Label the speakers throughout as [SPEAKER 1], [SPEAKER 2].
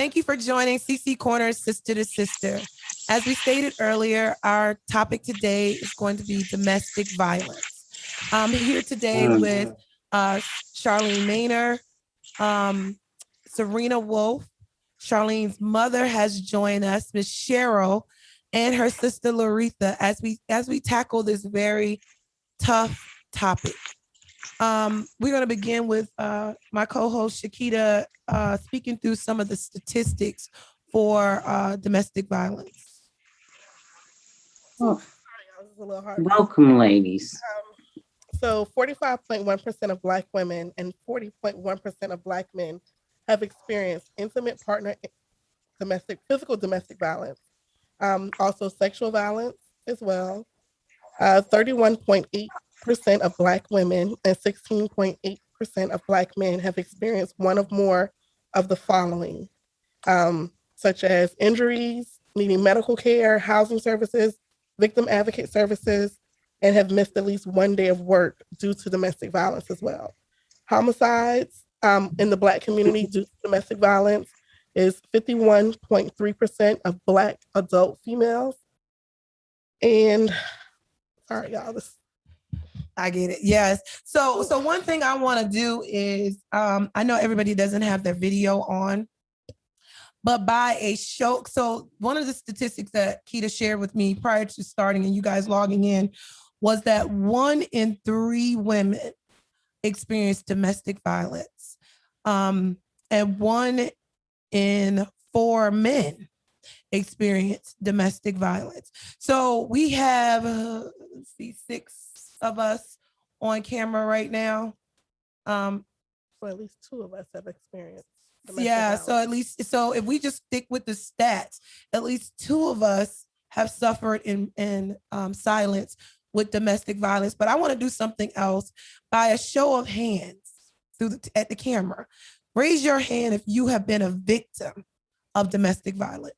[SPEAKER 1] Thank you for joining CC Corner Sister to Sister. As we stated earlier, our topic today is going to be domestic violence. I'm here today with Charlene Maynor, Serena Wolf. Charlene's mother has joined us, Miss Cheryl, and her sister Laretha, as we tackle this very tough topic. We're going to begin with my co-host Shakita speaking through some of the statistics for domestic violence.
[SPEAKER 2] Oh, welcome, ladies.
[SPEAKER 3] So 45.1% of Black women and 40.1% of Black men have experienced intimate partner physical domestic violence. Also sexual violence as well. 31.8% of Black women and 16.8% of Black men have experienced one or more of the following, such as injuries, needing medical care, housing services, victim advocate services, and have missed at least one day of work due to domestic violence as well. Homicides in the Black community due to domestic violence is 51.3% of Black adult females. And sorry, y'all.
[SPEAKER 1] I get it. Yes. So one thing I want to do is, I know everybody doesn't have their video on, but by a show. So one of the statistics that Keita shared with me prior to starting and you guys logging in was that 1 in 3 women experienced domestic violence, and 1 in 4 men experience domestic violence. So we have, let's see, 6 of us on camera right now.
[SPEAKER 3] So at least 2 of us have experienced domestic
[SPEAKER 1] violence. So if we just stick with the stats, at least 2 of us have suffered in silence with domestic violence. But I want to do something else. By a show of hands at the camera, raise your hand if you have been a victim of domestic violence.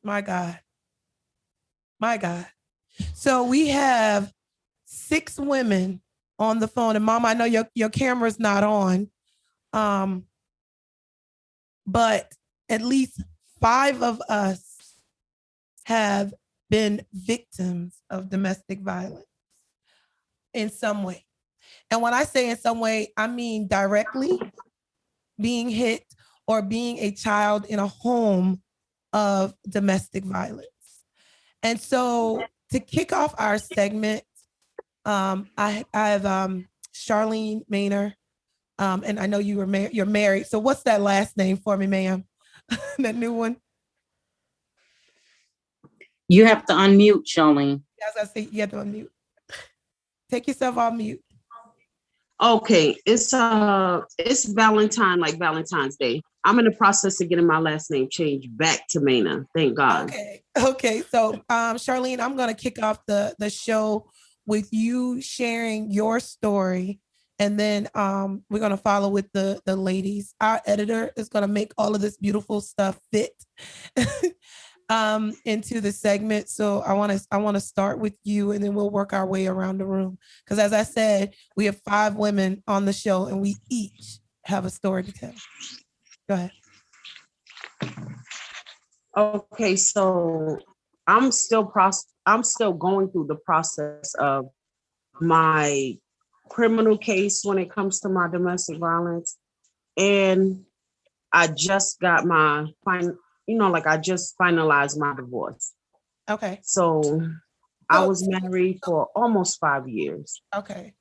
[SPEAKER 1] My God. So we have 6 women on the phone. And Mom, I know your camera's not on. But at least 5 of us have been victims of domestic violence in some way. And when I say in some way, I mean directly being hit or being a child in a home of domestic violence. And so to kick off our segment, I have Charlene Maynor, and I know you're married. So what's that last name for me, ma'am? That new one?
[SPEAKER 2] You have to unmute, Charlene.
[SPEAKER 1] As I say, you have to unmute. Take yourself off mute.
[SPEAKER 4] Okay, it's Valentine, like Valentine's Day. I'm in the process of getting my last name changed back to Maynor. Thank God.
[SPEAKER 1] Okay. So, Charlene, I'm going to kick off the show with you sharing your story, and then we're going to follow with the ladies. Our editor is going to make all of this beautiful stuff fit into the segment. So I want to start with you, and then we'll work our way around the room. Because as I said, we have 5 women on the show, and we each have a story to tell. Go ahead.
[SPEAKER 4] Okay, so I'm still going through the process of my criminal case when it comes to my domestic violence, and I just got my I just finalized my divorce.
[SPEAKER 1] Okay.
[SPEAKER 4] So I was married for almost 5 years.
[SPEAKER 1] Okay.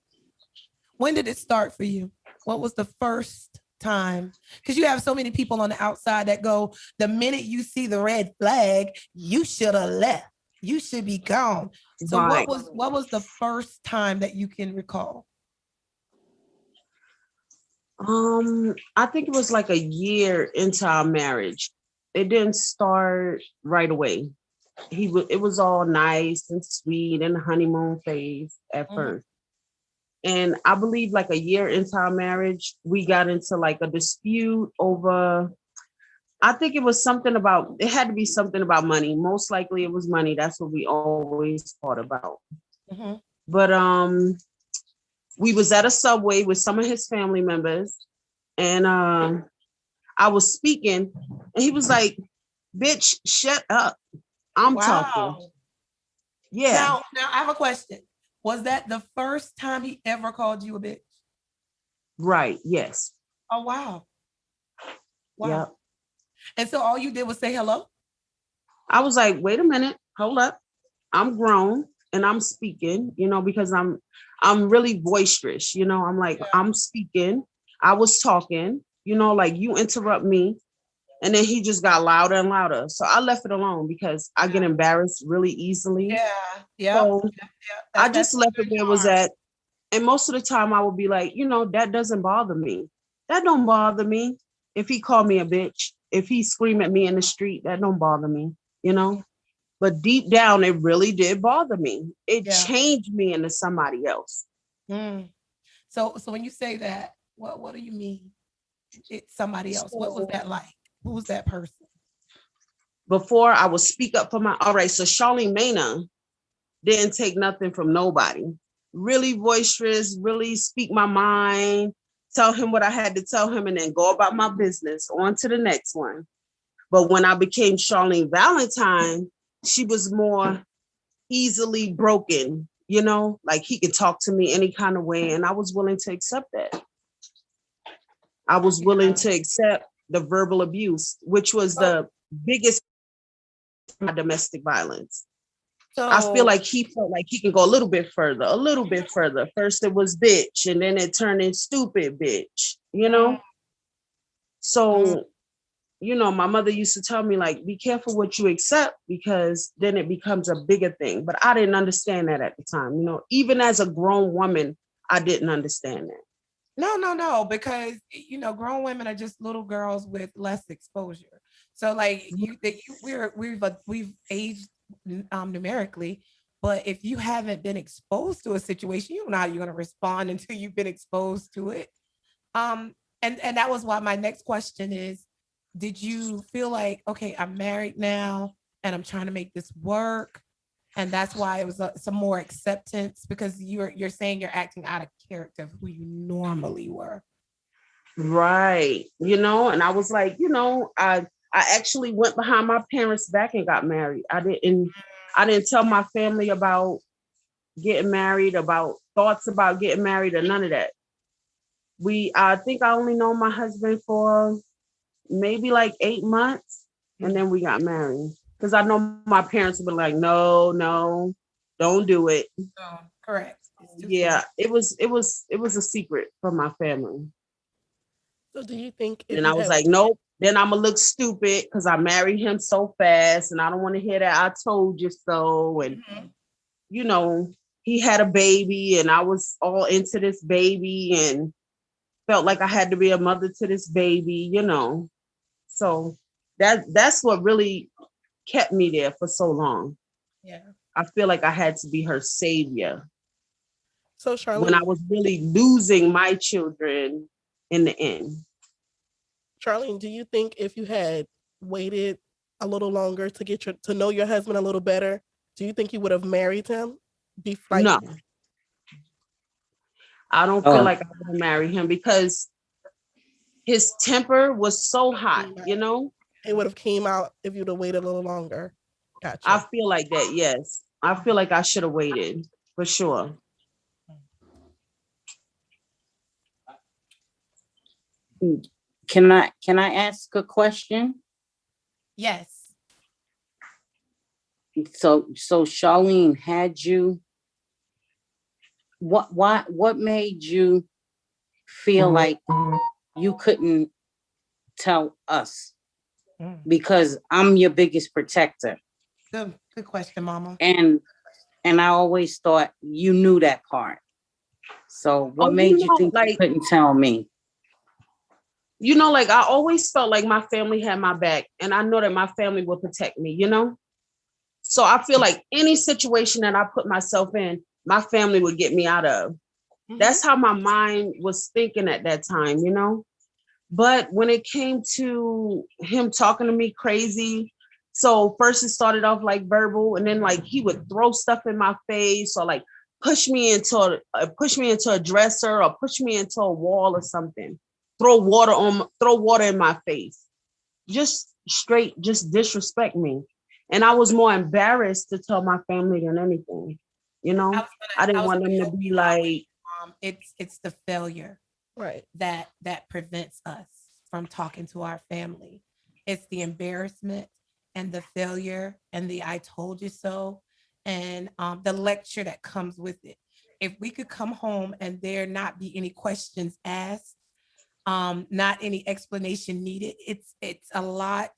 [SPEAKER 1] When did it start for you? What was the first time? Because you have so many people on the outside that go, the minute you see the red flag, you should have left. You should be gone. So right. What was the first time that you can recall?
[SPEAKER 4] I think it was like a year into our marriage. It didn't start right away. It was all nice and sweet in the honeymoon phase at first. And I believe like a year into our marriage, we got into like a dispute over, I think it had to be something about money. Most likely it was money. That's what we always thought about. But we was at a Subway with some of his family members, and I was speaking, and he was like, "Bitch, shut up. I'm talking."
[SPEAKER 1] Wow.
[SPEAKER 4] Yeah,
[SPEAKER 1] Now I have a question. Was that the first time he ever called you a bitch?
[SPEAKER 4] right. Yes.
[SPEAKER 1] Oh wow. Wow.
[SPEAKER 4] Yeah.
[SPEAKER 1] And so all you did was say hello?
[SPEAKER 4] I was like, wait a minute, hold up. I'm grown and I'm speaking, because I'm really boisterous, I'm like,
[SPEAKER 1] Yeah.
[SPEAKER 4] I'm speaking. I was talking, like you interrupt me. And then he just got louder and louder. So I left it alone because I get embarrassed really easily.
[SPEAKER 1] Yeah. Yep.
[SPEAKER 4] So
[SPEAKER 1] Yep.
[SPEAKER 4] I
[SPEAKER 1] That's
[SPEAKER 4] just left it where it was
[SPEAKER 1] charm.
[SPEAKER 4] at. And most of the time I would be like, that doesn't bother me. That don't bother me. If he called me a bitch, if he screamed at me in the street, that don't bother me, you know? But deep down, it really did bother me. It
[SPEAKER 1] Yeah.
[SPEAKER 4] changed me into somebody else.
[SPEAKER 1] Mm. So when you say that, what do you mean? It's somebody else. What was
[SPEAKER 4] So
[SPEAKER 1] that like? Who was that person?
[SPEAKER 4] before I would speak up for all right, so Charlene Maina didn't take nothing from nobody. Really boisterous, really speak my mind, tell him what I had to tell him, and then go about my business on to the next one. But when I became Charlene Valentine, she was more easily broken, like he could talk to me any kind of way. And I was willing to accept that. I was willing to accept the verbal abuse, which was the biggest my domestic violence. I feel
[SPEAKER 1] So
[SPEAKER 4] like he felt like he can go a little bit further, a little bit further. First it was bitch, and then it turned into stupid bitch. So, my mother used to tell me, like, be careful what you accept because then it becomes a bigger thing. But I didn't understand that at the time. Even as a grown woman, I didn't understand that.
[SPEAKER 1] no, because grown women are just little girls with less exposure. So like we've aged numerically, but if you haven't been exposed to a situation, you don't know how you're going to respond until you've been exposed to it. Um, and that was why my next question is, did you feel like, okay, I'm married now and I'm trying to make this work? And that's why it was some more acceptance because you're saying you're acting out of character of who you normally were.
[SPEAKER 4] Right. And I was like, I actually went behind my parents' back and got married. I didn't tell my family about getting married, about thoughts about getting married or none of that. I think I only known my husband for maybe like 8 months, and then we got married. Because I know my parents would be like, no, don't do it.
[SPEAKER 1] Oh, correct.
[SPEAKER 4] Yeah, it was a secret from my family.
[SPEAKER 3] So do you think if
[SPEAKER 4] And I
[SPEAKER 3] you
[SPEAKER 4] was
[SPEAKER 3] had
[SPEAKER 4] like, nope, then I'm gonna look stupid because I married him so fast and I don't want to hear that I told you so. And you know, he had a baby and I was all into this baby and felt like I had to be a mother to this baby. So that's what really kept me there for so long.
[SPEAKER 1] Yeah.
[SPEAKER 4] I feel like I had to be her savior
[SPEAKER 3] so
[SPEAKER 4] when I
[SPEAKER 3] Charlene,
[SPEAKER 4] was really losing my children in the end.
[SPEAKER 3] Charlene, do you think if you had waited a little longer to to know your husband a little better, do you think you would have married him?
[SPEAKER 4] No, I don't feel like I would have married him because his temper was so hot.
[SPEAKER 3] It would have came out if you'd have waited a little longer.
[SPEAKER 4] I
[SPEAKER 3] Gotcha.
[SPEAKER 4] feel like that, yes. I feel like I should have waited for sure.
[SPEAKER 2] Can I ask a question?
[SPEAKER 1] Yes.
[SPEAKER 2] So Charlene, what made you feel like you couldn't tell us? Because I'm your biggest protector.
[SPEAKER 1] Good question, Mama.
[SPEAKER 2] And I always thought you knew that part. So what made you think you couldn't tell me?
[SPEAKER 4] Like I always felt like my family had my back and I know that my family will protect me. So I feel like any situation that I put myself in, my family would get me out of. That's how my mind was thinking at that time. But when it came to him talking to me crazy, so first it started off like verbal, and then like he would throw stuff in my face or like push me into a dresser or push me into a wall or something. throw water in my face, just straight, just disrespect me. And I was more embarrassed to tell my family than anything. You know, I didn't want them to be like,
[SPEAKER 1] it's the failure
[SPEAKER 3] Right.
[SPEAKER 1] that prevents us from talking to our family. It's the embarrassment and the failure and the I told you so, and the lecture that comes with it. If we could come home and there not be any questions asked, not any explanation needed, it's a lot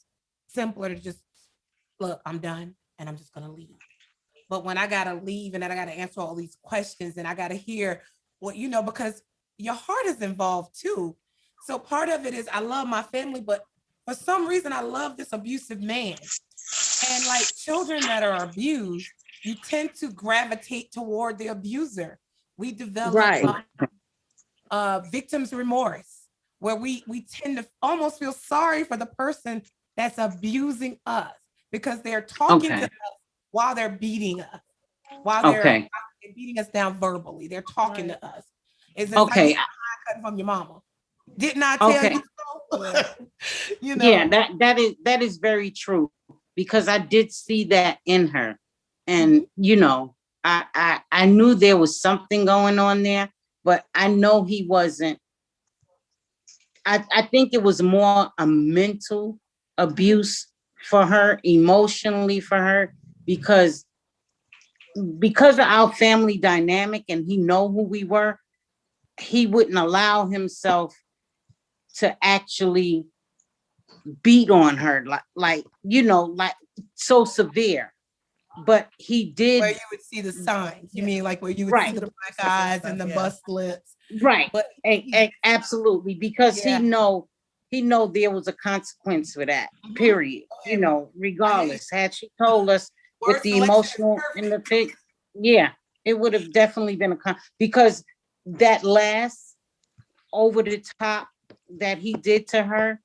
[SPEAKER 1] simpler to just look, I'm done and I'm just gonna leave. But when I gotta leave and then I gotta answer all these questions and I gotta hear what because your heart is involved too. So part of it is I love my family, but for some reason I love this abusive man. And like children that are abused, you tend to gravitate toward the abuser. We develop
[SPEAKER 4] right,
[SPEAKER 1] victim's remorse, where we tend to almost feel sorry for the person that's abusing us because they're talking to
[SPEAKER 2] Okay.
[SPEAKER 1] us while they're beating us, while
[SPEAKER 2] Okay.
[SPEAKER 1] they're beating us down verbally. They're talking to us. It's just like
[SPEAKER 2] Okay.
[SPEAKER 1] cutting from your mama. Didn't I tell
[SPEAKER 2] Okay.
[SPEAKER 1] you so?
[SPEAKER 2] Yeah, that is very true because I did see that in her. And I knew there was something going on there, but I know he wasn't. I think it was more a mental abuse for her, emotionally for her, because of our family dynamic and he know who we were, he wouldn't allow himself to actually beat on her like so severe. But he
[SPEAKER 1] Where
[SPEAKER 2] did.
[SPEAKER 1] you would see the signs. You mean like where you would see
[SPEAKER 2] Right.
[SPEAKER 1] the black eyes and the bust lips.
[SPEAKER 2] Right.
[SPEAKER 1] But
[SPEAKER 2] Absolutely, because
[SPEAKER 1] yeah.
[SPEAKER 2] he know there was a consequence for that,
[SPEAKER 1] Mhm.
[SPEAKER 2] period. Regardless, had she told us with
[SPEAKER 1] Word
[SPEAKER 2] the
[SPEAKER 1] selection is
[SPEAKER 2] emotional and the
[SPEAKER 1] perfect.
[SPEAKER 2] thing, yeah, it would have definitely been because that last over the top that he did to her,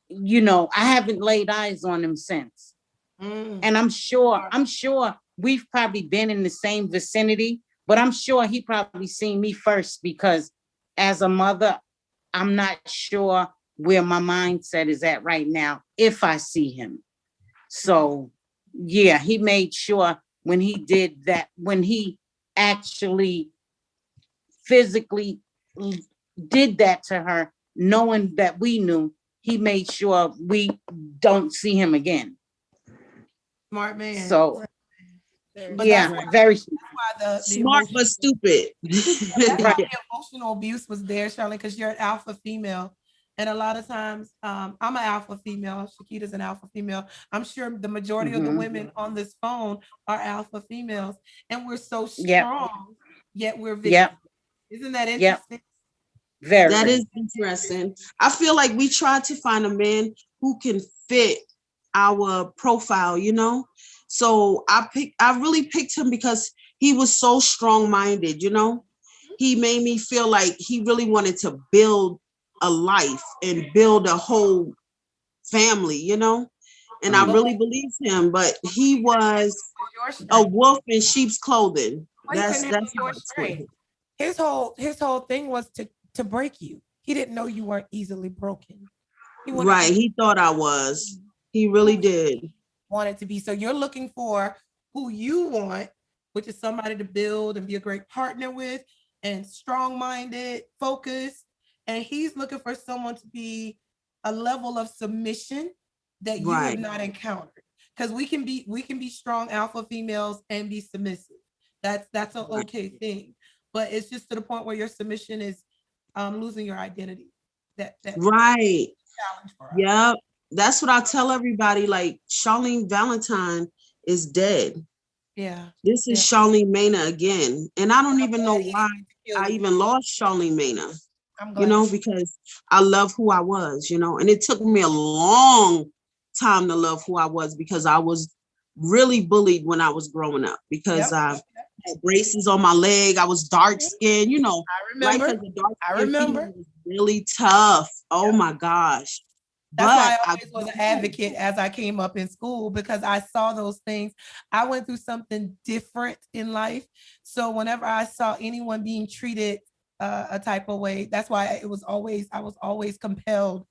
[SPEAKER 2] I haven't laid eyes on him since. And I'm sure we've probably been in the same vicinity, but I'm sure he probably seen me first because as a mother, I'm not sure where my mindset is at right now if I see him. So yeah, he made sure when he did that, when he actually physically did that to her, knowing that we knew, he made sure we don't see him again.
[SPEAKER 1] Smart man.
[SPEAKER 2] So
[SPEAKER 1] But
[SPEAKER 2] yeah, very
[SPEAKER 1] why the
[SPEAKER 4] smart but stupid.
[SPEAKER 1] that's why the emotional abuse was there, Charlotte, because you're an alpha female. And a lot of times, I'm an alpha female. Shakita's an alpha female. I'm sure the majority of the women on this phone are alpha females. And we're so strong, yet we're victims.
[SPEAKER 2] Yep.
[SPEAKER 1] Isn't that interesting?
[SPEAKER 2] Very.
[SPEAKER 4] That is interesting. I feel like we tried to find a man who can fit our profile, So I really picked him because he was so strong-minded, He made me feel like he really wanted to build a life and build a whole family, And I really believed him, but he was a wolf in sheep's clothing. That's how it's with him.
[SPEAKER 1] His whole thing was to break you. He didn't know you weren't easily broken.
[SPEAKER 4] Right. He thought I was. He really did.
[SPEAKER 1] Wanted to be. So you're looking for who you want, which is somebody to build and be a great partner with and strong-minded, focused. And he's looking for someone to be a level of submission that you have not encountered. Because we can be strong alpha females and be submissive. That's an okay thing. But it's just to the point where your submission is losing your identity.
[SPEAKER 4] Right. Yep. That's what I tell everybody. Like Charlene Valentine is dead.
[SPEAKER 1] Yeah.
[SPEAKER 4] This is Charlene Mena again. And I don't even know why I even lost Charlene Mena.
[SPEAKER 1] I'm glad.
[SPEAKER 4] Because I love who I was, and it took me a long time to love who I was because I was really bullied when I was growing up because I had braces on my leg. I was dark skinned,
[SPEAKER 1] I remember.
[SPEAKER 4] I remember. It was really tough. Oh my gosh.
[SPEAKER 1] That's why I always was an advocate as I came up in school because I saw those things. I went through something different in life. So whenever I saw anyone being treated a type of way. That's why I was always compelled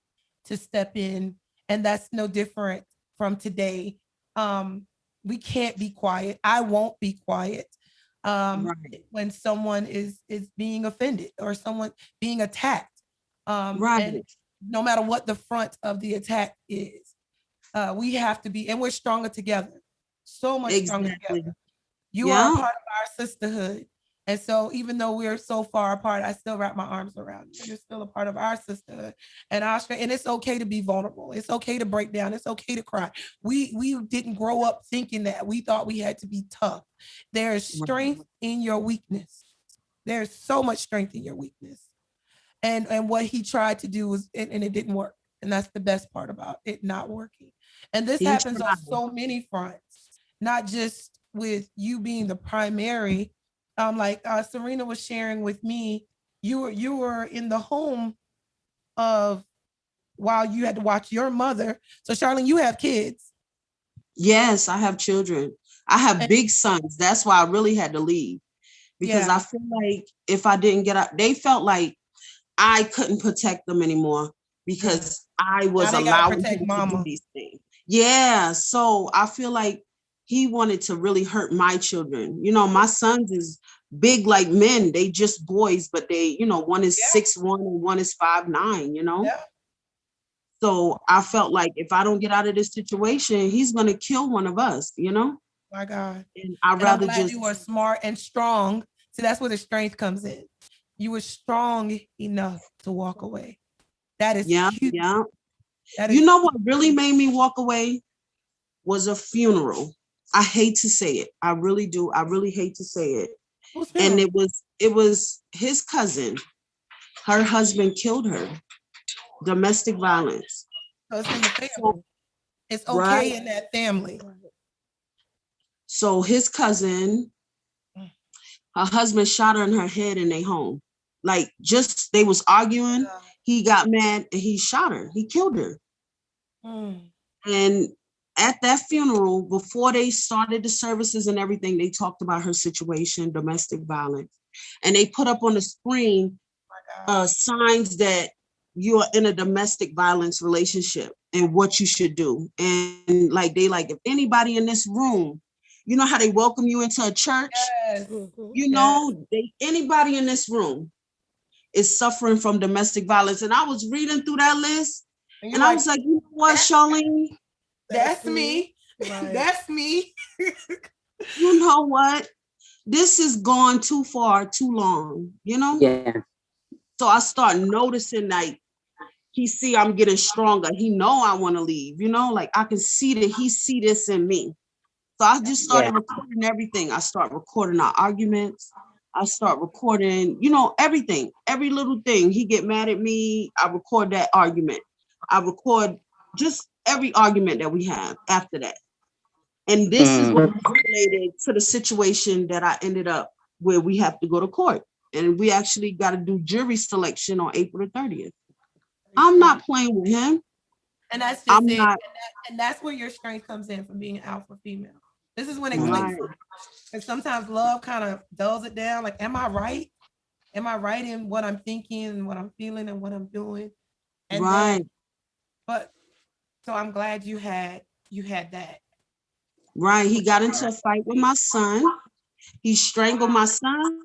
[SPEAKER 1] to step in, and that's no different from today. We can't be quiet. I won't be quiet
[SPEAKER 4] Right.
[SPEAKER 1] when someone is being offended or someone being attacked. And
[SPEAKER 4] Right.
[SPEAKER 1] no matter what the front of the attack is, we have to be, and we're stronger together, so much stronger
[SPEAKER 4] Exactly.
[SPEAKER 1] together. You are a
[SPEAKER 4] Yeah.
[SPEAKER 1] part of our sisterhood. And so even though we're so far apart, I still wrap my arms around you. You're still a part of our sisterhood and our strength. And it's okay to be vulnerable. It's okay to break down. It's okay to cry. We didn't grow up thinking that. We thought we had to be tough. There is
[SPEAKER 4] Right.
[SPEAKER 1] strength in your weakness. There's so much strength in your weakness. And what he tried to do was, and it didn't work. And that's the best part about it not working. And this
[SPEAKER 4] He
[SPEAKER 1] happens on
[SPEAKER 4] tried.
[SPEAKER 1] so many fronts, not just with you being the primary. Like Serena was sharing with me, you were in the home of while you had to watch your mother. So Charlene, you have kids.
[SPEAKER 4] Yes, I have children. I have
[SPEAKER 1] And
[SPEAKER 4] big sons. That's why I really had to leave because I
[SPEAKER 1] yeah,
[SPEAKER 4] feel like if I didn't get out, they felt like I couldn't protect them anymore
[SPEAKER 1] yeah.
[SPEAKER 4] because I
[SPEAKER 1] Now
[SPEAKER 4] was
[SPEAKER 1] they gotta
[SPEAKER 4] allowing
[SPEAKER 1] protect
[SPEAKER 4] him to do
[SPEAKER 1] mama.
[SPEAKER 4] these things. Yeah. So I feel like he wanted to really hurt my children. My sons is big like men. They just boys, but one is
[SPEAKER 1] Yeah,
[SPEAKER 4] 6'1" and one is 5'9".
[SPEAKER 1] yeah.
[SPEAKER 4] So I felt like if I don't get out of this situation, he's gonna kill one of us.
[SPEAKER 1] My God.
[SPEAKER 4] And I'd
[SPEAKER 1] And I'm
[SPEAKER 4] rather
[SPEAKER 1] glad
[SPEAKER 4] just
[SPEAKER 1] you were smart and strong. See, that's where the strength comes in. You were strong enough to walk away. That is
[SPEAKER 4] yeah,
[SPEAKER 1] huge.
[SPEAKER 4] yeah.
[SPEAKER 1] That
[SPEAKER 4] You
[SPEAKER 1] is
[SPEAKER 4] know what really made me walk away was a funeral. I hate to say it. I really do. I really hate to say it.
[SPEAKER 1] whose
[SPEAKER 4] And
[SPEAKER 1] funeral.
[SPEAKER 4] it was his cousin. Her husband killed her. Domestic violence.
[SPEAKER 1] So it's in the
[SPEAKER 4] So
[SPEAKER 1] family. It's
[SPEAKER 4] right.
[SPEAKER 1] okay in that family.
[SPEAKER 4] So his cousin, her husband shot her in her head in their home. Like just they was arguing. He got mad and he shot her. He killed her.
[SPEAKER 1] Mm.
[SPEAKER 4] And at that funeral, before they started the services and everything, they talked about her situation, domestic violence. And they put up on the screen
[SPEAKER 1] My God.
[SPEAKER 4] signs that you're in a domestic violence relationship and what you should do. And like, if anybody in this room, you know how they welcome you into a church?
[SPEAKER 1] Yes. Yes.
[SPEAKER 4] Anybody in this room is suffering from domestic violence. And I was reading through that list
[SPEAKER 1] And you're
[SPEAKER 4] and I
[SPEAKER 1] like,
[SPEAKER 4] was like, you know what,
[SPEAKER 1] that,
[SPEAKER 4] Charlene?
[SPEAKER 1] that's me.
[SPEAKER 3] Right.
[SPEAKER 1] That's me.
[SPEAKER 4] You know what? This has gone too far, too long.
[SPEAKER 2] Yeah.
[SPEAKER 4] So I start noticing like he see I'm getting stronger. He know I want to leave, like I can see that he see this in me. So I just
[SPEAKER 2] Yeah.
[SPEAKER 4] started recording everything. I start recording our arguments. I start recording, everything, every little thing. He get mad at me. I record that argument. I record just every argument that we have after that. And this is what
[SPEAKER 2] Mhm.
[SPEAKER 4] related to the situation that I ended up where we have to go to court. And we actually got to do jury selection on April the 30th. I'm not playing with him.
[SPEAKER 1] And that's just
[SPEAKER 4] I'm
[SPEAKER 1] it.
[SPEAKER 4] not.
[SPEAKER 1] And that's where your strength comes in from being an alpha female. This is when it clicks.
[SPEAKER 4] Right,
[SPEAKER 1] And sometimes love kind of dulls it down. Like, am I right? Am I right in what I'm thinking and what I'm feeling and what I'm doing? And then,
[SPEAKER 4] right,
[SPEAKER 1] but so I'm glad you had that.
[SPEAKER 4] right. He got into a fight with my son. He strangled my son.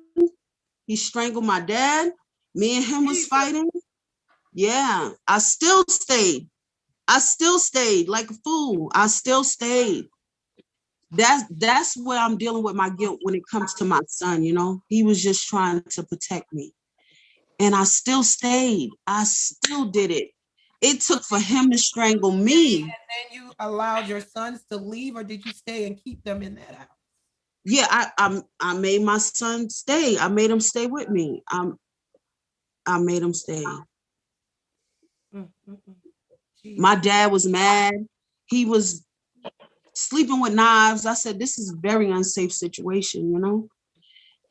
[SPEAKER 4] He strangled my dad. Me and him was
[SPEAKER 1] Jesus.
[SPEAKER 4] fighting. Yeah, I still stayed. I still stayed like a fool. I still stayed. That's where I'm dealing with my guilt when it comes to my son. He was just trying to protect me. And I still stayed. I still did it. It took for him to strangle me.
[SPEAKER 1] And then you allowed your sons to leave, or did you stay and keep them in that house?
[SPEAKER 4] Yeah, I made my son stay. I made him stay with me. I made him stay.
[SPEAKER 1] Mm, mm, mm.
[SPEAKER 4] My
[SPEAKER 1] Jesus.
[SPEAKER 4] dad was mad. He was sleeping with knives. I said, this is a very unsafe situation.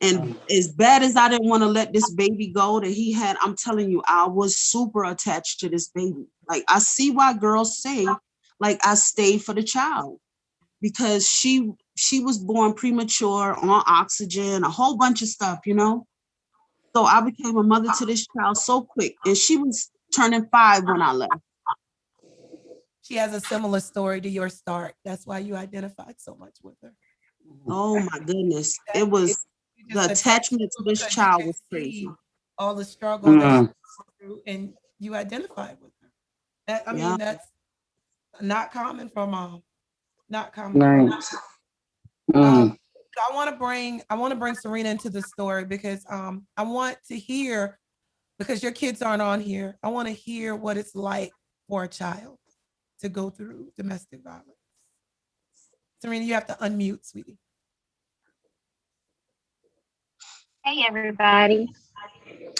[SPEAKER 4] And as bad as I didn't want to let this baby go that he had, I'm telling you, I was super attached to this baby. Like, I see why girls say, like, I stayed for the child because she was born premature on oxygen, a whole bunch of stuff. So I became a mother to this child so quick. And she was turning 5 when I left.
[SPEAKER 1] She has a similar story to your start. That's why you identified so much with her.
[SPEAKER 4] Oh my goodness. It was
[SPEAKER 1] You
[SPEAKER 4] the
[SPEAKER 1] just attached
[SPEAKER 4] attachment to this
[SPEAKER 1] because you
[SPEAKER 4] child
[SPEAKER 1] could
[SPEAKER 4] was
[SPEAKER 1] see
[SPEAKER 4] crazy.
[SPEAKER 1] all the struggle that she
[SPEAKER 2] Mm,
[SPEAKER 1] went through, and you identified with her. That, I
[SPEAKER 4] Yeah.
[SPEAKER 1] mean, that's not common for mom. Not common for
[SPEAKER 2] right.
[SPEAKER 1] mom.
[SPEAKER 2] Mm,
[SPEAKER 1] So I want to bring Serena into the story because I want to hear, because your kids aren't on here. I want to hear what it's like for a child to go through domestic violence. Serena, you have to unmute, sweetie.
[SPEAKER 5] Hey, everybody.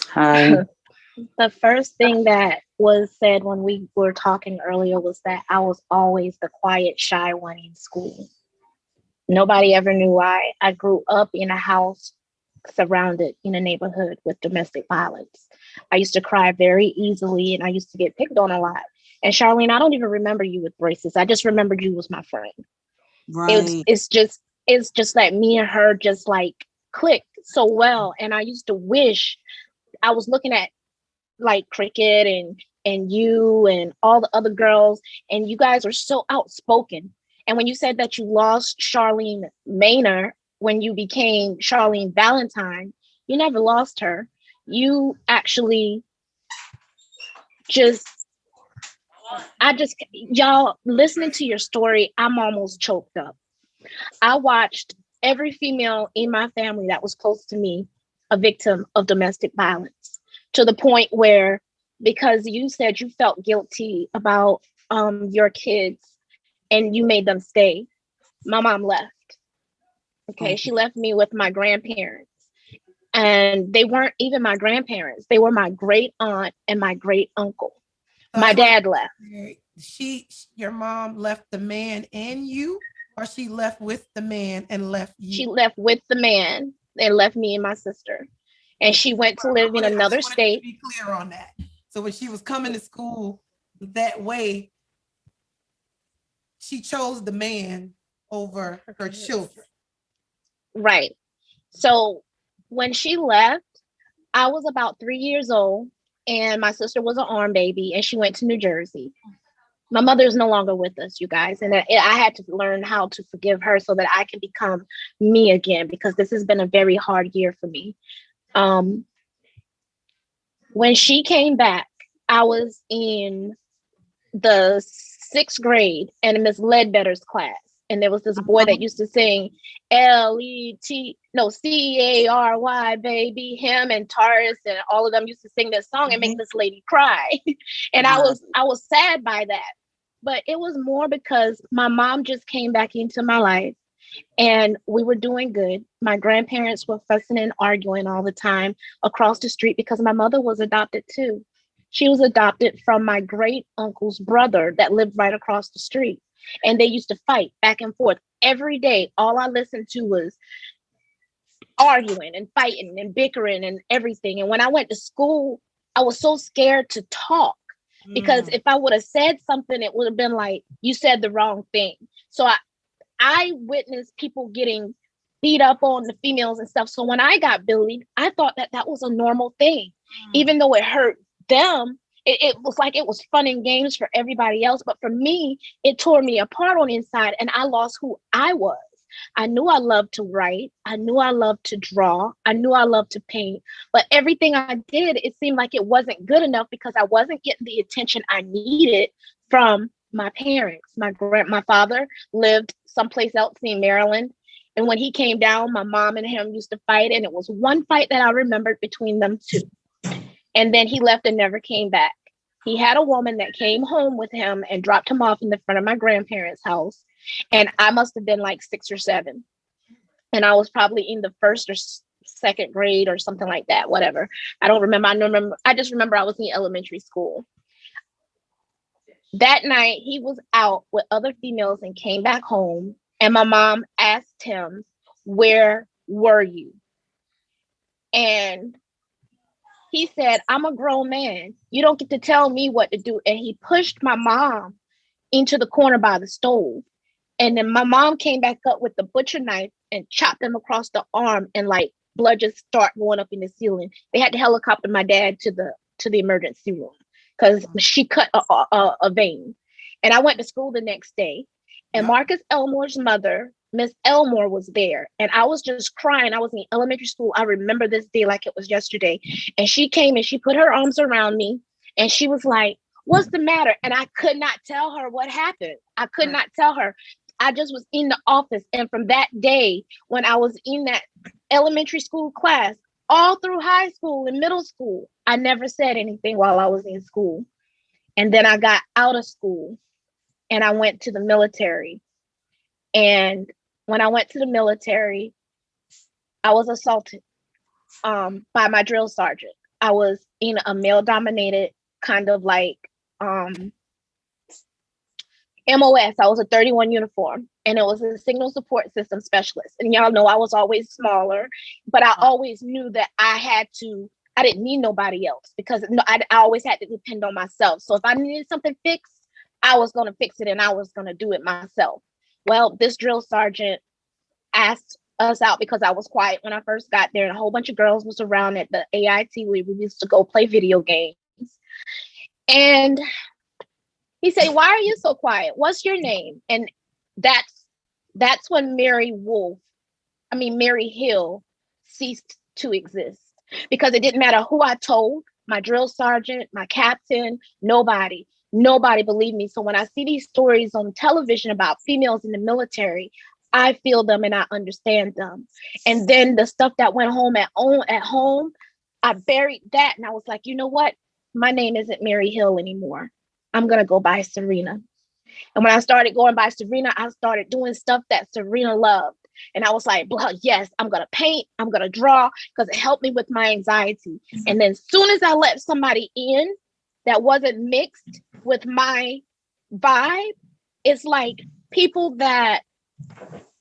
[SPEAKER 2] hi.
[SPEAKER 5] The first thing that was said when we were talking earlier was that I was always the quiet, shy one in school. Nobody ever knew why. I grew up in a house surrounded in a neighborhood with domestic violence. I used to cry very easily and I used to get picked on a lot. And Charlene, I don't even remember you with braces. I just remembered you was my friend.
[SPEAKER 4] Right.
[SPEAKER 5] It's just that me and her just like clicked so well. And I used to wish I was looking at like Cricket and you and all the other girls, and you guys are so outspoken. And when you said that you lost Charlene Maynor when you became Charlene Valentine, you never lost her. You actually just, y'all listening to your story, I'm almost choked up. I watched every female in my family that was close to me a victim of domestic violence, to the point where, because you said you felt guilty about your kids and you made them stay, my mom left. Okay,
[SPEAKER 4] Oh,
[SPEAKER 5] she left me with my grandparents. And they weren't even my grandparents. They were my great aunt and my great uncle.
[SPEAKER 1] So I
[SPEAKER 5] My
[SPEAKER 1] just want
[SPEAKER 5] dad left.
[SPEAKER 1] to, your mom left the man and you, or she left with the man and left
[SPEAKER 5] She
[SPEAKER 1] you?
[SPEAKER 5] left with the man and left me and my sister. And she went to live in
[SPEAKER 1] I just
[SPEAKER 5] another
[SPEAKER 1] wanted you to
[SPEAKER 5] state.
[SPEAKER 1] be clear on that. So when she was coming to school that way, she chose the man over her children.
[SPEAKER 5] Right. So when she left, I was about 3 years old, and my sister was an arm baby, and she went to New Jersey. My mother is no longer with us, you guys, and I had to learn how to forgive her so that I can become me again, because this has been a very hard year for me. Um, when she came back, I was in the sixth grade in Miss Ledbetter's class. And there was this boy that used to sing Cary, baby. Him and Taurus and all of them used to sing this song and make this lady cry. And
[SPEAKER 4] wow.
[SPEAKER 5] I was sad by that. But it was more because my mom just came back into my life and we were doing good. My grandparents were fussing and arguing all the time across the street because my mother was adopted too. She was adopted from my great uncle's brother that lived right across the street. And they used to fight back and forth every day. All I listened to was arguing and fighting and bickering and everything. And when I went to school, I was so scared to talk because if I would have said something, it would have been like, you said the wrong thing. So I witnessed people getting beat up on, the females and stuff. So when I got bullied, I thought that that was a normal thing, even though it hurt them. It was like it was fun and games for everybody else. But for me, it tore me apart on the inside and I lost who I was. I knew I loved to write. I knew I loved to draw. I knew I loved to paint. But everything I did, it seemed like it wasn't good enough because I wasn't getting the attention I needed from my parents. My father lived someplace else in Maryland. And when he came down, my mom and him used to fight. And it was one fight that I remembered between them two. And then he left and never came back. He had a woman that came home with him and dropped him off in the front of my grandparents' house. And I must have been like 6 or 7. And I was probably in the first or second grade or something like that, whatever. I don't remember. I just remember I was in elementary school. That night, he was out with other females and came back home. And my mom asked him, "Where were you?" And he said, "I'm a grown man. You don't get to tell me what to do." And he pushed my mom into the corner by the stove. And then my mom came back up with the butcher knife and chopped him across the arm and like blood just start going up in the ceiling. They had to helicopter my dad to the emergency room because she cut a vein. And I went to school the next day, and Marcus Elmore's mother, Miss Elmore, was there, and I was just crying. I was in elementary school. I remember this day like it was yesterday. And she came and she put her arms around me, and she was like, "What's the matter?" And I could not tell her what happened. I could not tell her. I just was in the office. And from that day, when I was in that elementary school class, all through high school and middle school, I never said anything while I was in school. And then I got out of school and I went to the military. And when I went to the military, I was assaulted by my drill sergeant. I was in a male dominated kind of like MOS. I was a 31 uniform, and it was a signal support system specialist. And y'all know I was always smaller, but I always knew that I didn't need nobody else because I always had to depend on myself. So if I needed something fixed, I was going to fix it and I was going to do it myself. Well, this drill sergeant asked us out because I was quiet when I first got there, and a whole bunch of girls was around at the AIT where we used to go play video games. And he said, "Why are you so quiet? What's your name?" And that's when Mary Hill ceased to exist, because it didn't matter who I told, my drill sergeant, my captain, nobody believed me. So when I see these stories on television about females in the military, I feel them and I understand them. And then the stuff that went home at home, I buried that. And I was like, you know what? My name isn't Mary Hill anymore. I'm going to go by Serena. And when I started going by Serena, I started doing stuff that Serena loved. And I was like, well, yes, I'm going to paint. I'm going to draw because it helped me with my anxiety. And then as soon as I let somebody in that wasn't mixed with my vibe, it's like people that,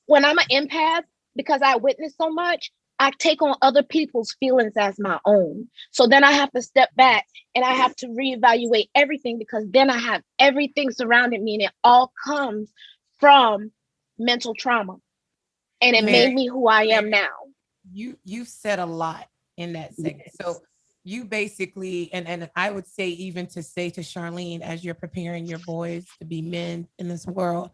[SPEAKER 5] when I'm an empath, because I witnessed so much, I take on other people's feelings as my own. So then I have to step back and I have to reevaluate everything, because then I have everything surrounding me and it all comes from mental trauma. And it made me who I am now.
[SPEAKER 1] You've said a lot in that segment. Yes. So you basically, and I would say, even to say to Charlene, as you're preparing your boys to be men in this world,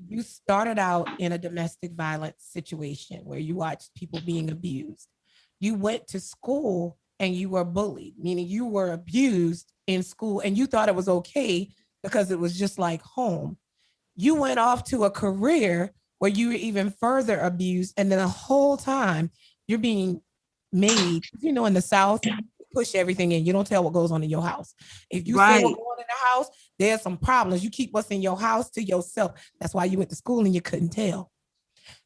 [SPEAKER 1] you started out in a domestic violence situation where you watched people being abused. You went to school and you were bullied, meaning you were abused in school and you thought it was okay because it was just like home. You went off to a career where you were even further abused. And then the whole time you're being made, in the South, push everything in. You don't tell what goes on in your house. If you say what's going on in the house, there's some problems. You keep what's in your house to yourself. That's why you went to school and you couldn't tell.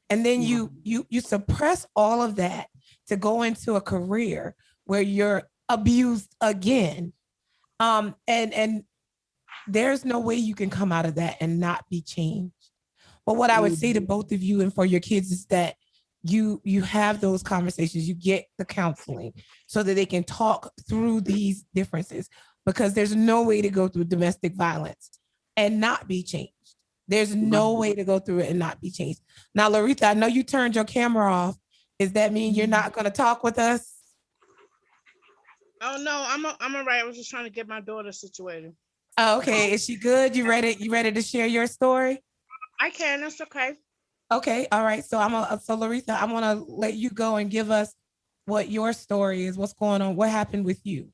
[SPEAKER 1] And then you suppress all of that to go into a career where you're abused again. And there's no way you can come out of that and not be changed. But what I would say to both of you and for your kids is that you have those conversations, you get the counseling so that they can talk through these differences, because there's no way to go through domestic violence and not be changed. There's no way to go through it and not be changed. Now, Laretha, I know you turned your camera off. Does that mean you're not going to talk with us?
[SPEAKER 6] Oh no, I'm all right. I was just trying to get my daughter situated.
[SPEAKER 1] Oh, okay. Is she good? You ready? You ready to share your story?
[SPEAKER 6] I can. That's okay.
[SPEAKER 1] Okay. All right. So Laretha, I'm gonna let you go and give us what your story is. What's going on? What happened with you?